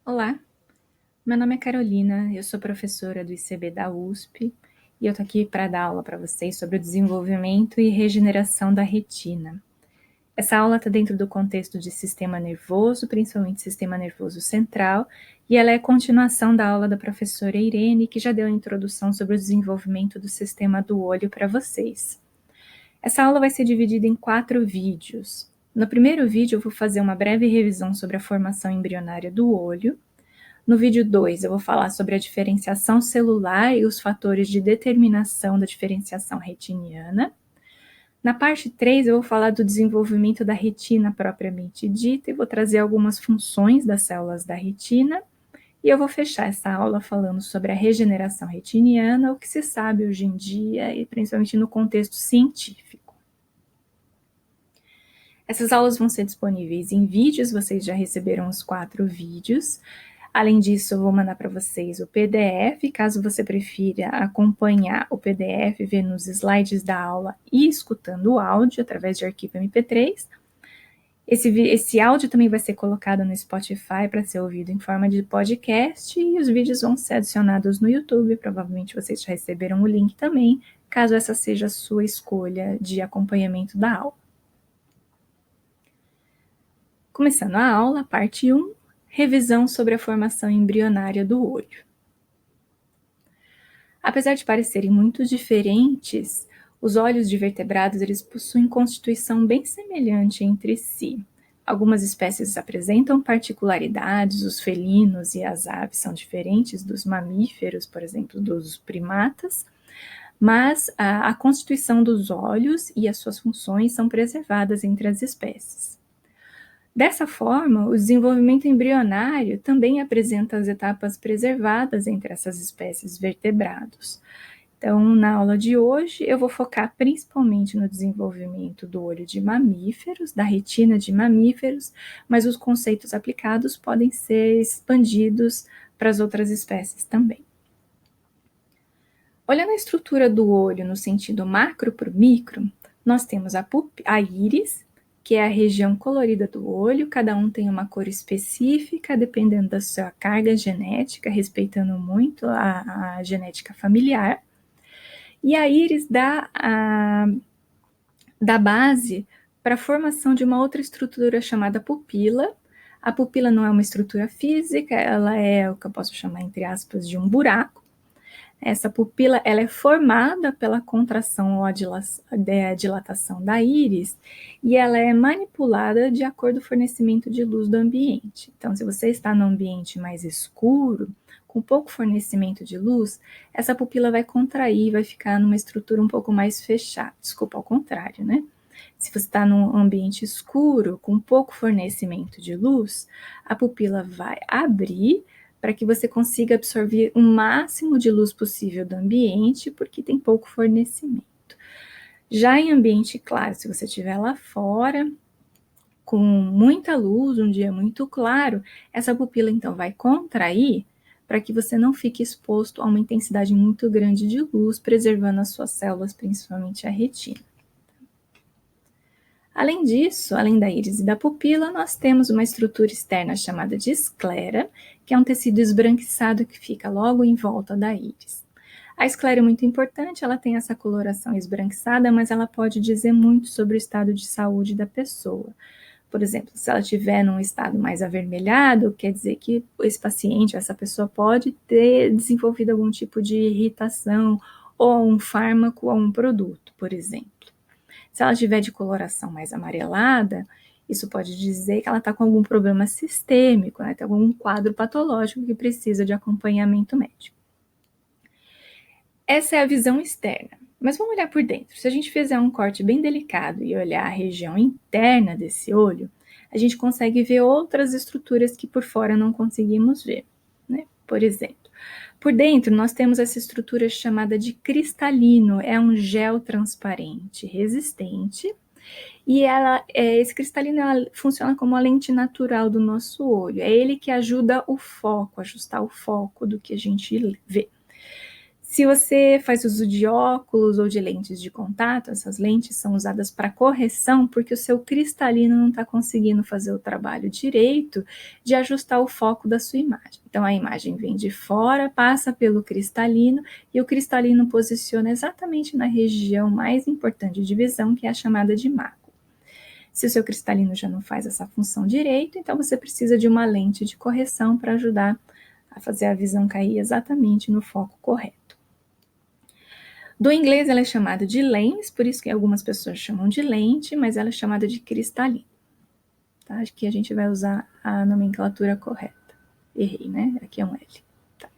Olá, meu nome é Carolina, eu sou professora do ICB da USP e eu tô aqui para dar aula para vocês sobre o desenvolvimento e regeneração da retina. Essa aula está dentro do contexto de sistema nervoso, principalmente sistema nervoso central, e ela é continuação da aula da professora Irene, que já deu a introdução sobre o desenvolvimento do sistema do olho para vocês. Essa aula vai ser dividida em 4 vídeos. No primeiro vídeo eu vou fazer uma breve revisão sobre a formação embrionária do olho. No vídeo 2, eu vou falar sobre a diferenciação celular e os fatores de determinação da diferenciação retiniana. Na parte 3, eu vou falar do desenvolvimento da retina propriamente dita e vou trazer algumas funções das células da retina. E eu vou fechar essa aula falando sobre a regeneração retiniana, o que se sabe hoje em dia e principalmente no contexto científico. Essas aulas vão ser disponíveis em vídeos, vocês já receberam os 4 vídeos. Além disso, eu vou mandar para vocês o PDF, caso você prefira acompanhar o PDF, vendo os slides da aula e escutando o áudio através de arquivo MP3. Esse áudio também vai ser colocado no Spotify para ser ouvido em forma de podcast e os vídeos vão ser adicionados no YouTube. Provavelmente vocês já receberam o link também, caso essa seja a sua escolha de acompanhamento da aula. Começando a aula, parte 1, revisão sobre a formação embrionária do olho. Apesar de parecerem muito diferentes, os olhos de vertebrados eles possuem constituição bem semelhante entre si. Algumas espécies apresentam particularidades, os felinos e as aves são diferentes dos mamíferos, por exemplo, dos primatas, mas a constituição dos olhos e as suas funções são preservadas entre as espécies. Dessa forma, o desenvolvimento embrionário também apresenta as etapas preservadas entre essas espécies vertebrados. Então, na aula de hoje, eu vou focar principalmente no desenvolvimento do olho de mamíferos, da retina de mamíferos, mas os conceitos aplicados podem ser expandidos para as outras espécies também. Olhando a estrutura do olho no sentido macro para o micro, nós temos a íris, que é a região colorida do olho, cada um tem uma cor específica, dependendo da sua carga genética, respeitando muito a genética familiar. E a íris dá base para a formação de uma outra estrutura chamada pupila. A pupila não é uma estrutura física, ela é o que eu posso chamar, entre aspas, de um buraco. Essa pupila ela é formada pela contração ou a dilatação da íris e ela é manipulada de acordo com o fornecimento de luz do ambiente. Então, se você está num ambiente mais escuro, com pouco fornecimento de luz, essa pupila vai contrair, vai ficar numa estrutura um pouco mais fechada. Desculpa, ao contrário, né? Se você está num ambiente escuro, com pouco fornecimento de luz, a pupila vai abrir para que você consiga absorver o máximo de luz possível do ambiente, porque tem pouco fornecimento. Já em ambiente claro, se você estiver lá fora, com muita luz, um dia muito claro, essa pupila então vai contrair para que você não fique exposto a uma intensidade muito grande de luz, preservando as suas células, principalmente a retina. Além disso, além da íris e da pupila, nós temos uma estrutura externa chamada de esclera, que é um tecido esbranquiçado que fica logo em volta da íris. A esclera é muito importante, ela tem essa coloração esbranquiçada, mas ela pode dizer muito sobre o estado de saúde da pessoa. Por exemplo, se ela estiver num estado mais avermelhado, quer dizer que esse paciente, essa pessoa pode ter desenvolvido algum tipo de irritação ou um fármaco ou um produto, por exemplo. Se ela tiver de coloração mais amarelada, isso pode dizer que ela está com algum problema sistêmico, né? Tem algum quadro patológico que precisa de acompanhamento médico. Essa é a visão externa. Mas vamos olhar por dentro. Se a gente fizer um corte bem delicado e olhar a região interna desse olho, a gente consegue ver outras estruturas que por fora não conseguimos ver, né? Por exemplo, por dentro nós temos essa estrutura chamada de cristalino, é um gel transparente resistente, e esse cristalino funciona como a lente natural do nosso olho, é ele que ajuda o foco, ajustar o foco do que a gente vê. Se você faz uso de óculos ou de lentes de contato, essas lentes são usadas para correção porque o seu cristalino não está conseguindo fazer o trabalho direito de ajustar o foco da sua imagem. Então a imagem vem de fora, passa pelo cristalino e o cristalino posiciona exatamente na região mais importante de visão, que é a chamada de macula. Se o seu cristalino já não faz essa função direito, então você precisa de uma lente de correção para ajudar a fazer a visão cair exatamente no foco correto. Do inglês ela é chamada de lens, por isso que algumas pessoas chamam de lente, mas ela é chamada de cristalino. Tá? Aqui a gente vai usar a nomenclatura correta. Errei, né? Aqui é um L. Tá.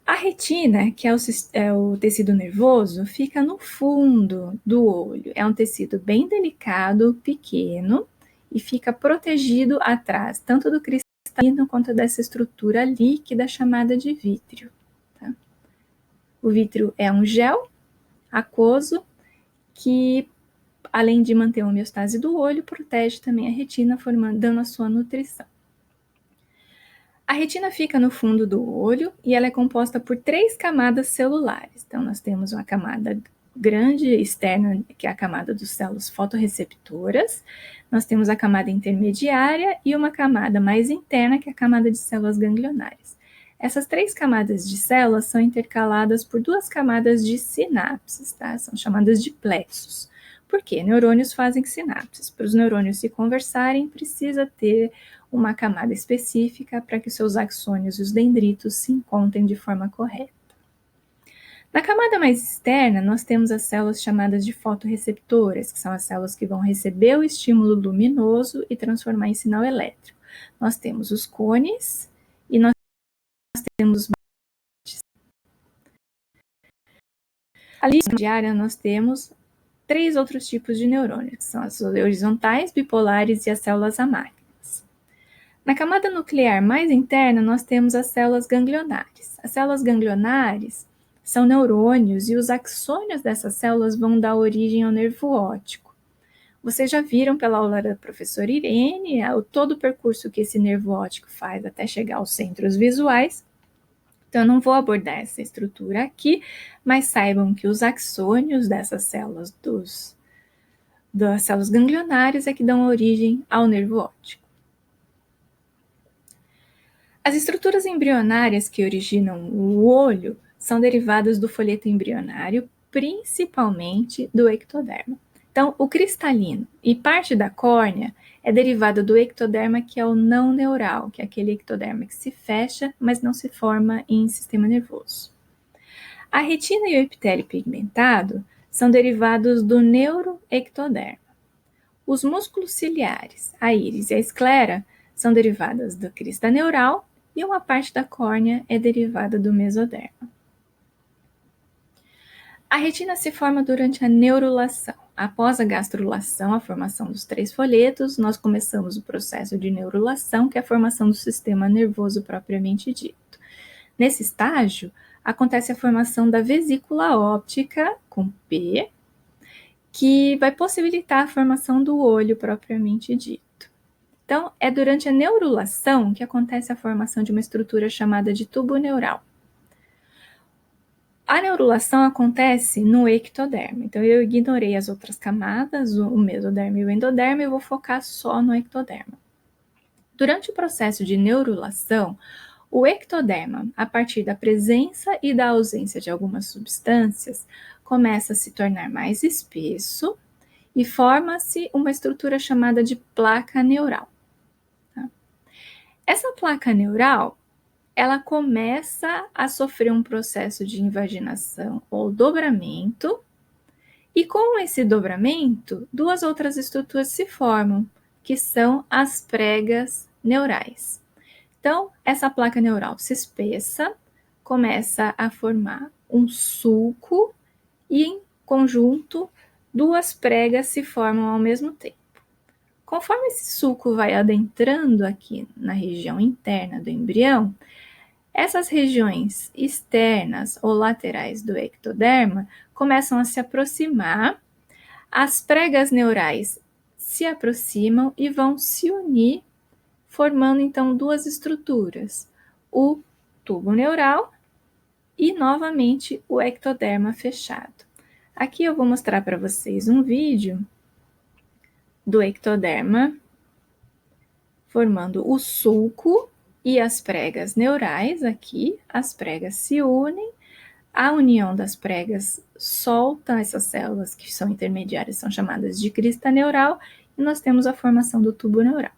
A retina, que é o tecido nervoso, fica no fundo do olho. É um tecido bem delicado, pequeno, e fica protegido atrás, tanto do cristalino quanto dessa estrutura líquida chamada de vítreo. O vítreo é um gel aquoso que, além de manter a homeostase do olho, protege também a retina, dando a sua nutrição. A retina fica no fundo do olho e ela é composta por 3 camadas celulares. Então, nós temos uma camada grande externa, que é a camada dos células fotorreceptoras. Nós temos a camada intermediária e uma camada mais interna, que é a camada de células ganglionares. Essas 3 camadas de células são intercaladas por 2 camadas de sinapses, tá? São chamadas de plexos. Por quê? Neurônios fazem sinapses. Para os neurônios se conversarem, precisa ter uma camada específica para que seus axônios e os dendritos se encontrem de forma correta. Na camada mais externa, nós temos as células chamadas de fotorreceptoras, que são as células que vão receber o estímulo luminoso e transformar em sinal elétrico. Nós temos os cones e nós temos ali na diária nós temos 3 outros tipos de neurônios, que são as horizontais, bipolares e as células amácrinas. Na camada nuclear mais interna, nós temos as células ganglionares. As células ganglionares são neurônios e os axônios dessas células vão dar origem ao nervo óptico. Vocês já viram pela aula da professora Irene todo o percurso que esse nervo óptico faz até chegar aos centros visuais. Então, eu não vou abordar essa estrutura aqui, mas saibam que os axônios dessas células, das células ganglionares, é que dão origem ao nervo óptico. As estruturas embrionárias que originam o olho são derivadas do folheto embrionário, principalmente do ectoderma. Então, o cristalino e parte da córnea é derivada do ectoderma, que é o não neural, que é aquele ectoderma que se fecha, mas não se forma em sistema nervoso. A retina e o epitélio pigmentado são derivados do neuroectoderma. Os músculos ciliares, a íris e a esclera, são derivadas da crista neural e uma parte da córnea é derivada do mesoderma. A retina se forma durante a neurulação. Após a gastrulação, a formação dos 3 folhetos, nós começamos o processo de neurulação, que é a formação do sistema nervoso propriamente dito. Nesse estágio, acontece a formação da vesícula óptica, com P, que vai possibilitar a formação do olho propriamente dito. Então, é durante a neurulação que acontece a formação de uma estrutura chamada de tubo neural. A neurulação acontece no ectoderma, então eu ignorei as outras camadas, o mesoderma e o endoderma, e vou focar só no ectoderma. Durante o processo de neurulação, o ectoderma, a partir da presença e da ausência de algumas substâncias, começa a se tornar mais espesso e forma-se uma estrutura chamada de placa neural. Tá? Essa placa neural, ela começa a sofrer um processo de invaginação ou dobramento, e com esse dobramento, 2 outras estruturas se formam, que são as pregas neurais. Então, essa placa neural se espessa, começa a formar um sulco e, em conjunto, 2 pregas se formam ao mesmo tempo. Conforme esse sulco vai adentrando aqui na região interna do embrião, essas regiões externas ou laterais do ectoderma começam a se aproximar, as pregas neurais se aproximam e vão se unir, formando então 2 estruturas, o tubo neural e novamente o ectoderma fechado. Aqui eu vou mostrar para vocês um vídeo do ectoderma formando o sulco e as pregas neurais aqui. As pregas se unem, a união das pregas solta essas células que são intermediárias, são chamadas de crista neural, e nós temos a formação do tubo neural.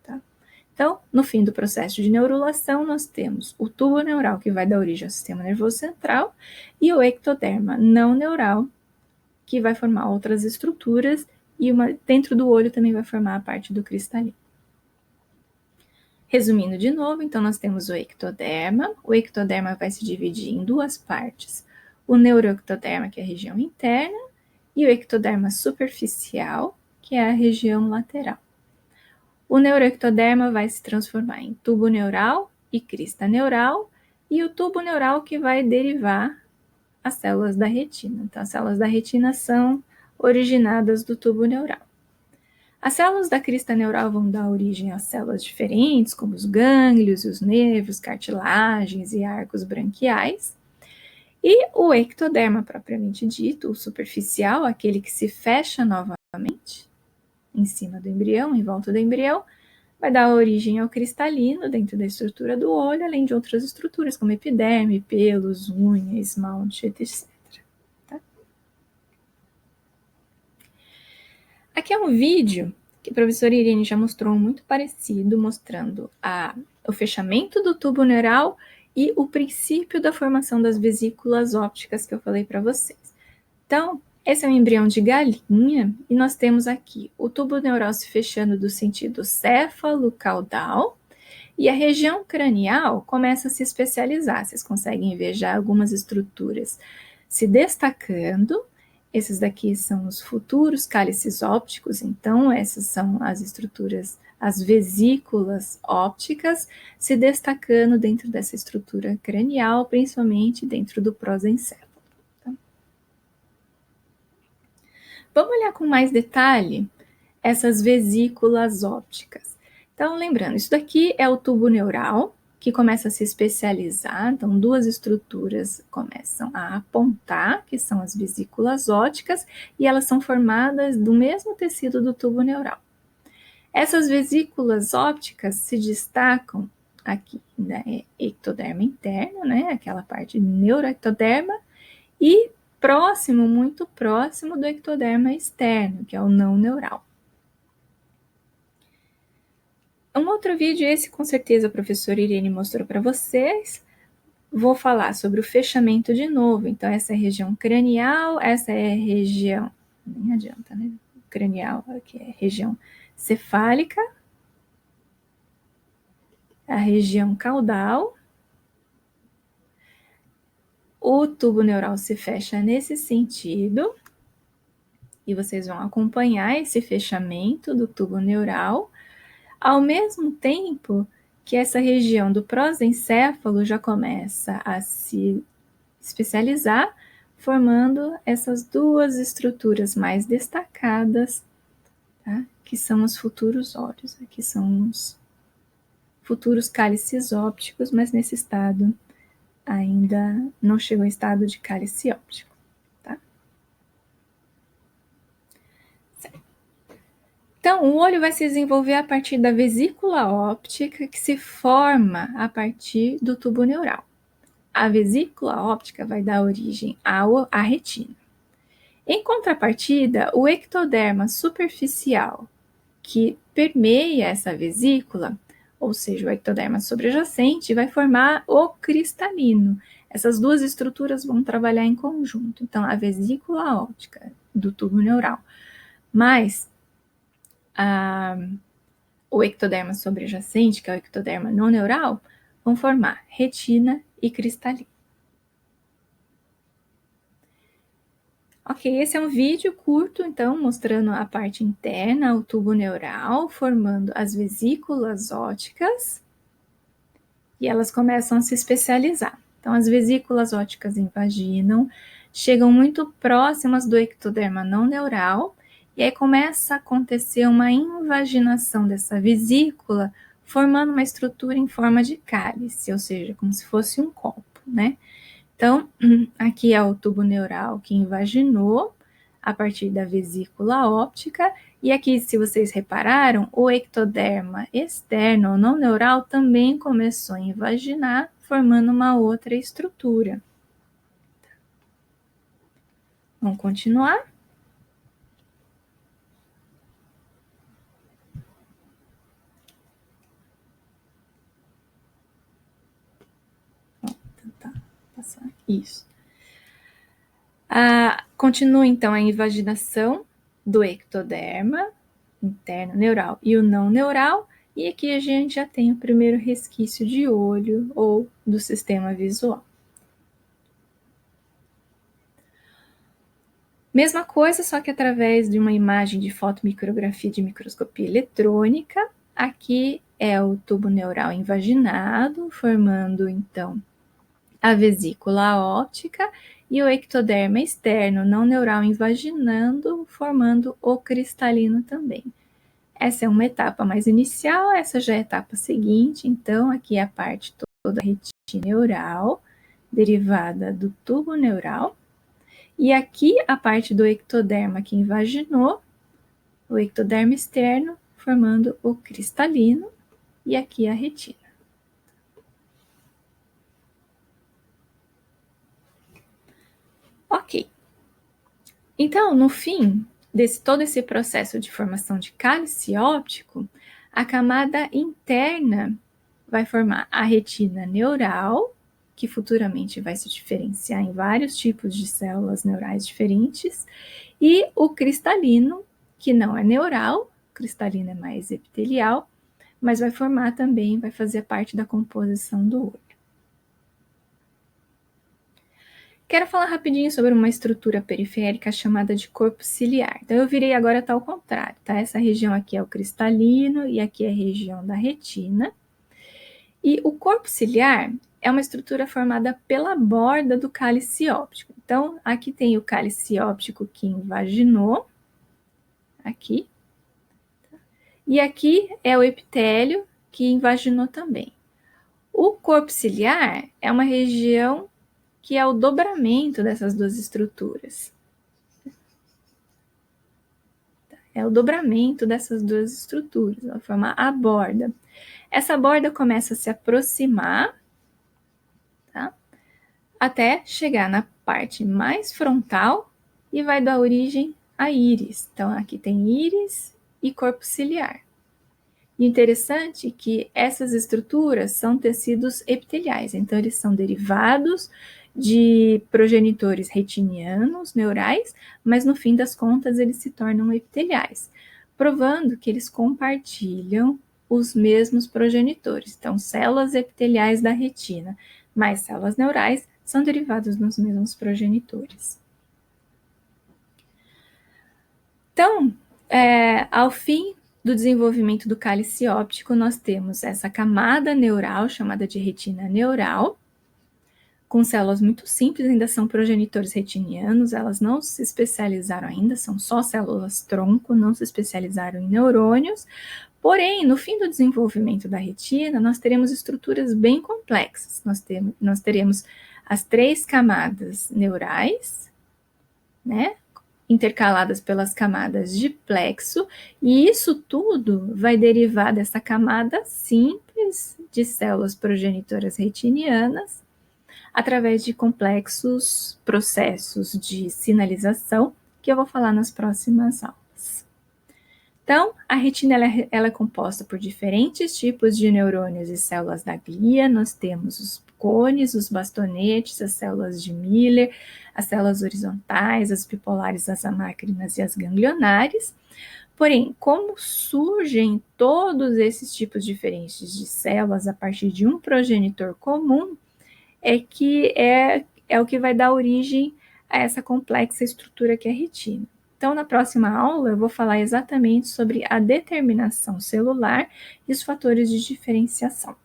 Tá? Então, no fim do processo de neurulação, nós temos o tubo neural, que vai dar origem ao sistema nervoso central, e o ectoderma não neural, que vai formar outras estruturas, e dentro do olho também vai formar a parte do cristalino. Resumindo de novo, então nós temos o ectoderma vai se dividir em duas partes, o neuroectoderma, que é a região interna, e o ectoderma superficial, que é a região lateral. O neuroectoderma vai se transformar em tubo neural e crista neural, e o tubo neural que vai derivar as células da retina. Então, as células da retina são originadas do tubo neural. As células da crista neural vão dar origem a células diferentes, como os gânglios, os nervos, cartilagens e arcos branquiais. E o ectoderma propriamente dito, o superficial, aquele que se fecha novamente em cima do embrião, em volta do embrião, vai dar origem ao cristalino dentro da estrutura do olho, além de outras estruturas como epiderme, pelos, unha, esmalte, etc. Tá? Aqui é um vídeo que a professora Irene já mostrou muito parecido, mostrando o fechamento do tubo neural e o princípio da formação das vesículas ópticas que eu falei para vocês. Então, esse é um embrião de galinha e nós temos aqui o tubo neural se fechando do sentido céfalo-caudal e a região cranial começa a se especializar. Vocês conseguem ver já algumas estruturas se destacando. Esses daqui são os futuros cálices ópticos, então essas são as estruturas, as vesículas ópticas se destacando dentro dessa estrutura cranial, principalmente dentro do prosencéfalo. Tá? Vamos olhar com mais detalhe essas vesículas ópticas. Então, lembrando, isso daqui é o tubo neural, que começa a se especializar, então duas estruturas começam a apontar, que são as vesículas ópticas, e elas são formadas do mesmo tecido do tubo neural. Essas vesículas ópticas se destacam aqui na ectoderma interno, né, aquela parte neuroectoderma, e próximo, muito próximo do ectoderma externo, que é o não neural. Um outro vídeo, esse com certeza a professora Irene mostrou para vocês. Vou falar sobre o fechamento de novo. Então, essa é a região cranial, essa é a região, nem adianta, né? Cranial, aqui é a região cefálica, a região caudal. O tubo neural se fecha nesse sentido, e vocês vão acompanhar esse fechamento do tubo neural, ao mesmo tempo que essa região do prosencéfalo já começa a se especializar, formando essas duas estruturas mais destacadas, tá? Que são os futuros olhos. Aqui são os futuros cálices ópticos, mas nesse estado ainda não chegou ao estado de cálice óptico. Então, o olho vai se desenvolver a partir da vesícula óptica, que se forma a partir do tubo neural. A vesícula óptica vai dar origem à retina. Em contrapartida, o ectoderma superficial, que permeia essa vesícula, ou seja, o ectoderma sobrejacente, vai formar o cristalino. Essas duas estruturas vão trabalhar em conjunto. Então, a vesícula óptica do tubo neural, mais o ectoderma sobrejacente, que é o ectoderma não neural, vão formar retina e cristalino. Ok, esse é um vídeo curto, então, mostrando a parte interna, o tubo neural, formando as vesículas ópticas, e elas começam a se especializar. Então, as vesículas ópticas invaginam, chegam muito próximas do ectoderma não neural, e aí começa a acontecer uma invaginação dessa vesícula, formando uma estrutura em forma de cálice, ou seja, como se fosse um copo, né? Então, aqui é o tubo neural que invaginou a partir da vesícula óptica, e aqui, se vocês repararam, o ectoderma externo ou não neural também começou a invaginar, formando uma outra estrutura. Vamos continuar? Vamos tentar passar isso. Continua, então, a invaginação do ectoderma interno neural e o não neural, e aqui a gente já tem o primeiro resquício de olho ou do sistema visual. Mesma coisa, só que através de uma imagem de fotomicrografia de microscopia eletrônica. Aqui é o tubo neural invaginado, formando, então, a vesícula óptica, e o ectoderma externo não neural invaginando, formando o cristalino também. Essa é uma etapa mais inicial, essa já é a etapa seguinte. Então, aqui é a parte toda da retina neural, derivada do tubo neural. E aqui a parte do ectoderma que invaginou, o ectoderma externo, formando o cristalino, e aqui a retina. Ok. Então, no fim todo esse processo de formação de cálice óptico, a camada interna vai formar a retina neural, que futuramente vai se diferenciar em vários tipos de células neurais diferentes, e o cristalino, que não é neural, o cristalino é mais epitelial, mas vai formar também, vai fazer parte da composição do olho. Quero falar rapidinho sobre uma estrutura periférica chamada de corpo ciliar. Então, eu virei agora tá ao contrário, tá? Essa região aqui é o cristalino e aqui é a região da retina. E o corpo ciliar é uma estrutura formada pela borda do cálice óptico. Então, aqui tem o cálice óptico que invaginou, aqui. E aqui é o epitélio que invaginou também. O corpo ciliar é uma região que é o dobramento dessas duas estruturas. É o dobramento dessas duas estruturas, vai formar a borda. Essa borda começa a se aproximar, tá? Até chegar na parte mais frontal e vai dar origem à íris. Então, aqui tem íris e corpo ciliar. E interessante que essas estruturas são tecidos epiteliais, então eles são derivados de progenitores retinianos, neurais, mas no fim das contas eles se tornam epiteliais, provando que eles compartilham os mesmos progenitores. Então, células epiteliais da retina mais células neurais são derivados dos mesmos progenitores. Então, ao fim do desenvolvimento do cálice óptico, nós temos essa camada neural, chamada de retina neural, com células muito simples, ainda são progenitores retinianos, elas não se especializaram ainda, são só células tronco, não se especializaram em neurônios. Porém, no fim do desenvolvimento da retina, nós teremos estruturas bem complexas. Nós teremos as 3 camadas neurais, né, intercaladas pelas camadas de plexo, e isso tudo vai derivar dessa camada simples de células progenitoras retinianas, através de complexos processos de sinalização, que eu vou falar nas próximas aulas. Então, a retina ela é composta por diferentes tipos de neurônios e células da glia. Nós temos os cones, os bastonetes, as células de Miller, as células horizontais, as bipolares, as amácrinas e as ganglionares. Porém, como surgem todos esses tipos diferentes de células a partir de um progenitor comum, é o que vai dar origem a essa complexa estrutura que é a retina. Então, na próxima aula, eu vou falar exatamente sobre a determinação celular e os fatores de diferenciação.